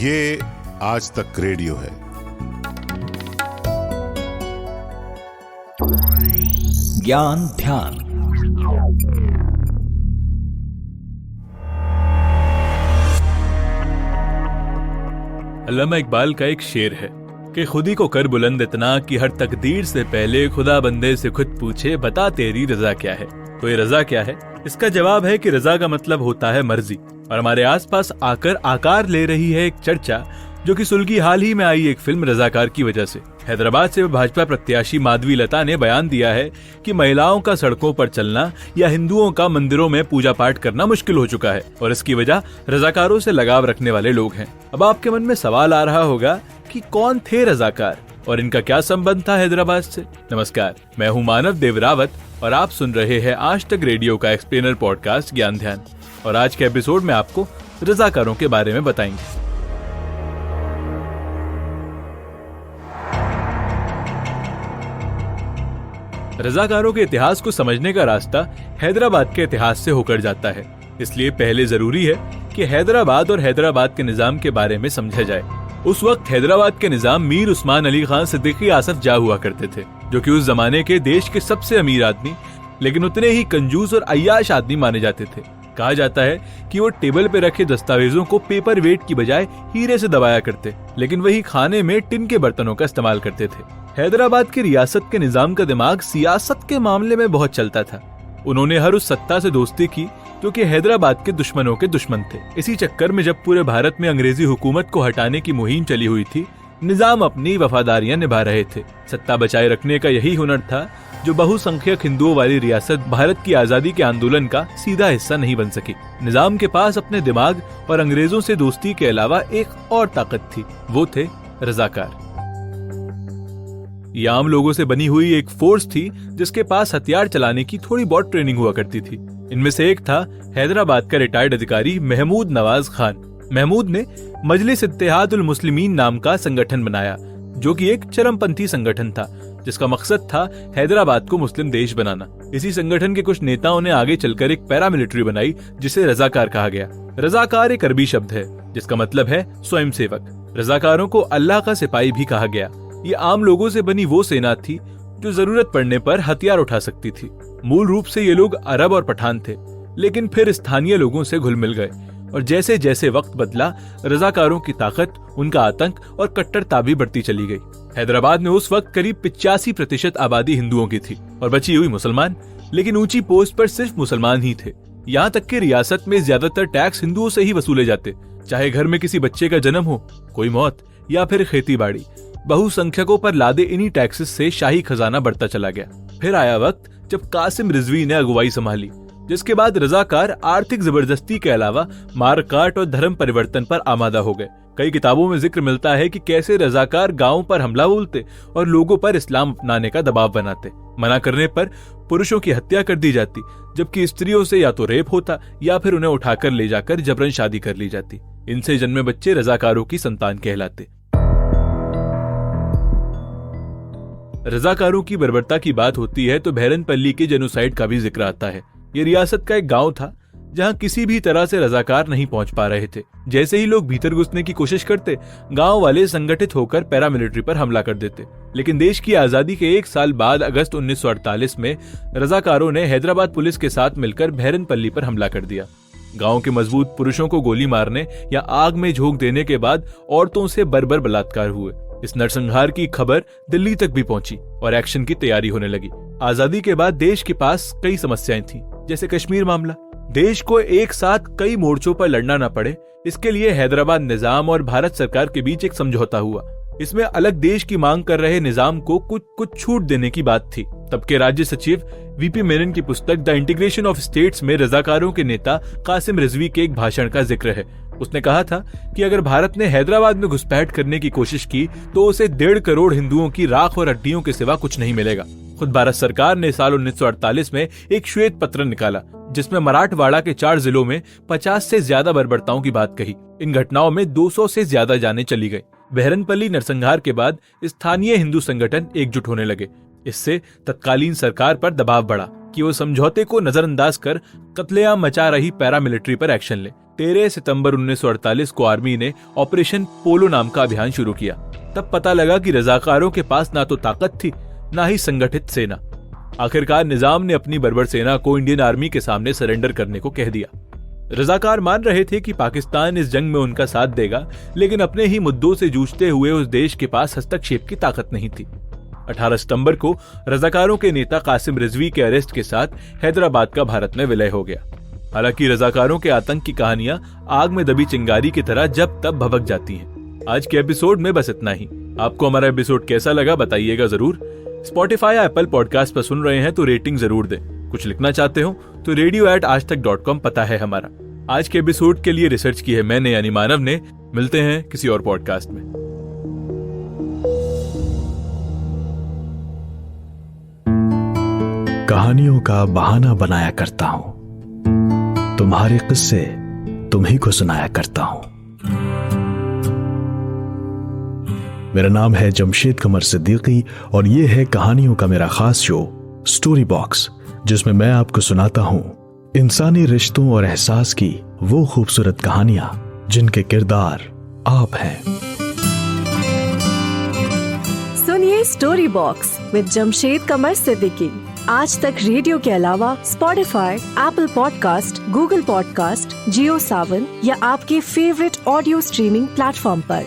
ये आज तक रेडियो है। ज्ञान ध्यान। अल्लामा इकबाल का एक शेर है कि खुदी को कर बुलंद इतना कि हर तकदीर से पहले खुदा बंदे से खुद पूछे, बता तेरी रजा क्या है। तो ये रजा क्या है? इसका जवाब है कि रजा का मतलब होता है मर्जी। और हमारे आसपास आकर आकार ले रही है एक चर्चा जो कि सुलगी हाल ही में आई एक फिल्म रजाकार की वजह से। हैदराबाद से भाजपा प्रत्याशी माधवी लता ने बयान दिया है कि महिलाओं का सड़कों पर चलना या हिंदुओं का मंदिरों में पूजा पाठ करना मुश्किल हो चुका है और इसकी वजह रजाकारों से लगाव रखने वाले लोग हैं। अब आपके मन में सवाल आ रहा होगा कि कौन थे रजाकार और इनका क्या संबंध था हैदराबाद से। नमस्कार, मैं हूँ मानव देवरावत और आप सुन रहे हैं आज तक रेडियो का एक्सप्लेनर पॉडकास्ट ज्ञान ध्यान। और आज के एपिसोड में आपको रजाकारों के बारे में बताएंगे। रजाकारों के इतिहास को समझने का रास्ता हैदराबाद के इतिहास से होकर जाता है, इसलिए पहले जरूरी है कि हैदराबाद और हैदराबाद के निजाम के बारे में समझा जाए। उस वक्त हैदराबाद के निजाम मीर उस्मान अली खान सिद्दीकी आसफ जा हुआ करते थे, जो कि उस जमाने के देश के सबसे अमीर आदमी लेकिन उतने ही कंजूस और अय्याश आदमी माने जाते थे। कहा जाता है कि वो टेबल पे रखे दस्तावेजों को पेपर वेट की बजाय हीरे से दबाया करते, लेकिन वही खाने में टिन के बर्तनों का इस्तेमाल करते थे। हैदराबाद की रियासत के निजाम का दिमाग सियासत के मामले में बहुत चलता था। उन्होंने हर उस सत्ता से दोस्ती की जो कि हैदराबाद के दुश्मनों के दुश्मन थे। इसी चक्कर में जब पूरे भारत में अंग्रेजी हुकूमत को हटाने की मुहिम चली हुई थी, निजाम अपनी वफादारियां निभा रहे थे। सत्ता बचाए रखने का यही हुनर था जो बहुसंख्यक हिंदुओं वाली रियासत भारत की आजादी के आंदोलन का सीधा हिस्सा नहीं बन सकी। निजाम के पास अपने दिमाग और अंग्रेजों से दोस्ती के अलावा एक और ताकत थी, वो थे रजाकार। ये आम लोगों से बनी हुई एक फोर्स थी जिसके पास हथियार चलाने की थोड़ी बहुत ट्रेनिंग हुआ करती थी। इनमें से एक था हैदराबाद का रिटायर्ड अधिकारी महमूद नवाज खान। महमूद ने मजलिस इत्तेहादुल मुस्लिमीन नाम का संगठन बनाया, जो कि एक चरमपंथी संगठन था जिसका मकसद था हैदराबाद को मुस्लिम देश बनाना। इसी संगठन के कुछ नेताओं ने आगे चलकर एक पैरामिलिट्री बनाई जिसे रजाकार कहा गया। रजाकार एक अरबी शब्द है जिसका मतलब है स्वयंसेवक। रजाकारों को अल्लाह का सिपाही भी कहा गया। ये आम लोगों से बनी वो सेना थी जो जरूरत पड़ने पर हथियार उठा सकती थी। मूल रूप से ये लोग अरब और पठान थे, लेकिन फिर स्थानीय लोगों से घुल मिल गए और जैसे जैसे वक्त बदला रजाकारों की ताकत, उनका आतंक और कट्टरता भी बढ़ती चली गई। हैदराबाद में उस वक्त करीब 85% आबादी हिंदुओं की थी और बची हुई मुसलमान, लेकिन ऊंची पोस्ट पर सिर्फ मुसलमान ही थे। यहाँ तक कि रियासत में ज्यादातर टैक्स हिंदुओं से ही वसूले जाते, चाहे घर में किसी बच्चे का जन्म हो, कोई मौत या फिर खेती बाड़ी। बहुसंख्यकों पर लादे इन्हीं टैक्सेस से शाही खजाना बढ़ता चला गया। फिर आया वक्त जब कासिम रिजवी ने अगुवाई संभाली, जिसके बाद रजाकार आर्थिक जबरदस्ती के अलावा मारकाट और धर्म परिवर्तन पर आमादा हो गए। कई किताबों में जिक्र मिलता है कि कैसे रजाकार गांवों पर हमला बोलते और लोगों पर इस्लाम अपनाने का दबाव बनाते। मना करने पर पुरुषों की हत्या कर दी जाती, जबकि स्त्रियों से या तो रेप होता या फिर उन्हें उठाकर ले जाकर जबरन शादी कर ली जाती। इनसे जन्मे बच्चे रजाकारों की संतान कहलाते। रजाकारों की बर्बरता की बात होती है तो भैरनपल्ली के जेनोसाइड का भी जिक्र आता है। ये रियासत का एक गांव था जहां किसी भी तरह से रजाकार नहीं पहुंच पा रहे थे। जैसे ही लोग भीतर घुसने की कोशिश करते, गांव वाले संगठित होकर पैरामिलिट्री पर हमला कर देते। लेकिन देश की आजादी के एक साल बाद अगस्त 1948 में रजाकारों ने हैदराबाद पुलिस के साथ मिलकर भैरनपल्ली पर हमला कर दिया। गांव के मजबूत पुरुषों को गोली मारने या आग में झोंक देने के बाद औरतों से बर्बर बलात्कार हुए। इस नरसंहार की खबर दिल्ली तक भी पहुंची और एक्शन की तैयारी होने लगी। आजादी के बाद देश के पास कई समस्याएं थीं, जैसे कश्मीर मामला। देश को एक साथ कई मोर्चों पर लड़ना न पड़े, इसके लिए हैदराबाद निजाम और भारत सरकार के बीच एक समझौता हुआ। इसमें अलग देश की मांग कर रहे निजाम को कुछ छूट देने की बात थी। तब के राज्य सचिव वीपी मेनन की पुस्तक द इंटीग्रेशन ऑफ स्टेट्स में रजाकारों के नेता कासिम रिजवी के एक भाषण का जिक्र है। उसने कहा था कि अगर भारत ने हैदराबाद में घुसपैठ करने की कोशिश की तो उसे 1.5 करोड़ हिंदुओं की राख और हड्डियों के सिवा कुछ नहीं मिलेगा। खुद भारत सरकार ने साल 1948 में एक श्वेत पत्र निकाला जिसमें मराठवाड़ा के 4 जिलों में 50 से ज्यादा बर्बरताओं की बात कही। इन घटनाओं में 200 से ज्यादा जानें चली गई। बहरनपल्ली नरसंहार के बाद स्थानीय हिंदू संगठन एकजुट होने लगे। इससे तत्कालीन सरकार पर दबाव बढ़ा कि वो समझौते को नजरअंदाज कर कत्लेआम मचा रही पैरामिलिट्री पर एक्शन ले। 13 सितंबर 1948 को आर्मी ने ऑपरेशन पोलो नाम का अभियान शुरू किया। तब पता लगा कि रजाकारों के पास ना तो ताकत थी, ना ही संगठित सेना। आखिरकार निजाम ने अपनी बर्बर सेना को इंडियन आर्मी के सामने सरेंडर करने को कह दिया। रजाकार मान रहे थे कि पाकिस्तान इस जंग में उनका साथ देगा, लेकिन अपने ही मुद्दों से जूझते हुए उस देश के पास हस्तक्षेप की ताकत नहीं थी। 18 सितंबर को रजाकारों के नेता कासिम रिजवी के अरेस्ट के साथ हैदराबाद का भारत में विलय हो गया। हालांकि रजाकारों के आतंक की कहानियां आग में दबी चिंगारी की तरह जब तब भभक जाती हैं। आज के एपिसोड में बस इतना ही। आपको हमारा एपिसोड कैसा लगा बताइएगा जरूर। स्पॉटिफाई या एप्पल पॉडकास्ट पर सुन रहे हैं तो रेटिंग जरूर दें। कुछ लिखना चाहते हो तो radio@aajtak.com पता है हमारा। आज के एपिसोड के लिए रिसर्च की है मैंने यानी मानव ने। मिलते हैं किसी और पॉडकास्ट में। कहानियों का बहाना बनाया करता हूं, तुम्हारे किस्से तुम्ही को सुनाया करता हूं। मेरा नाम है जमशेद कमर सिद्दीकी और ये है कहानियों का मेरा खास शो स्टोरी बॉक्स, जिसमें मैं आपको सुनाता हूं इंसानी रिश्तों और एहसास की वो खूबसूरत कहानियां जिनके किरदार आप हैं। सुनिए story box with Jamshed Qamar Siddiqui Aaj Tak radio के अलावा Spotify, Apple podcast, Google podcast, Jio Saavn या आपके फेवरेट ऑडियो स्ट्रीमिंग प्लेटफॉर्म पर।